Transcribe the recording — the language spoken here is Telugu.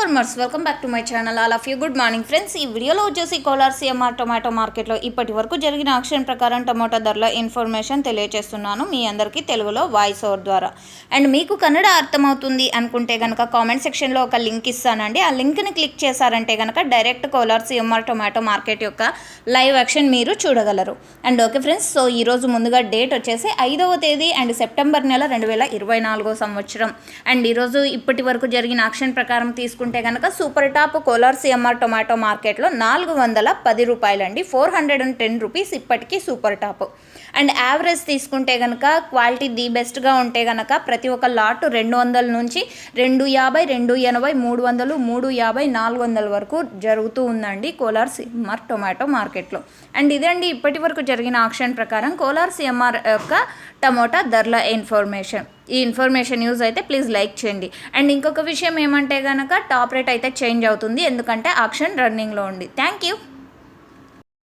Farmers welcome back to my channel. All of you good morning friends. ఈ వీడియోలో వచ్చేసి కోలార్ సిఎంఆర్ టొమాటో మార్కెట్లో ఇప్పటి వరకు జరిగిన ఆక్షన్ ప్రకారం టొమాటో ధరల ఇన్ఫర్మేషన్ తెలియజేస్తున్నాను మీ అందరికీ తెలుగులో వాయిస్ ఓవర్ ద్వారా. అండ్ మీకు కన్నడ అర్థమవుతుంది అనుకుంటే కనుక కామెంట్ సెక్షన్లో ఒక లింక్ ఇస్తానండి. ఆ లింక్ని క్లిక్ చేశారంటే కనుక direct Kolar CMR tomato market యొక్క లైవ్ యాక్షన్ మీరు చూడగలరు. అండ్ ఓకే ఫ్రెండ్స్, సో ఈరోజు ముందుగా డేట్ వచ్చేసి 5వ తేదీ అండ్ సెప్టెంబర్ నెల 2024 సంవత్సరం. అండ్ ఈరోజు ఇప్పటి వరకు జరిగిన ఆక్షన్ ప్రకారం తీసుకుంటే కనుక super top Kolar CMR tomato మార్కెట్లో 410 రూపాయలండి, 410 రూపీస్ ఇప్పటికీ సూపర్ టాప్. అండ్ యావరేజ్ తీసుకుంటే కనుక క్వాలిటీ ది బెస్ట్గా ఉంటే కనుక ప్రతి ఒక్క లాట్ 200 నుంచి 250, 280, 300, 350, 400 వరకు జరుగుతూ ఉందండి కోలార్ సిఎంఆర్ టొమాటో మార్కెట్లో. అండ్ ఇదండి ఇప్పటి వరకు జరిగిన ఆక్షన్ ప్రకారం కోలార్ సిఎంఆర్ యొక్క టమోటా ధరల ఇన్ఫర్మేషన్. ఈ ఇన్ఫర్మేషన్ యూజ్ అయితే ప్లీజ్ లైక్ చేయండి. అండ్ ఇంకొక విషయం ఏమంటే కనుక టాప్ రేట్ అయితే చేంజ్ అవుతుంది, ఎందుకంటే ఆక్షన్ రన్నింగ్లో ఉంది. Thank you.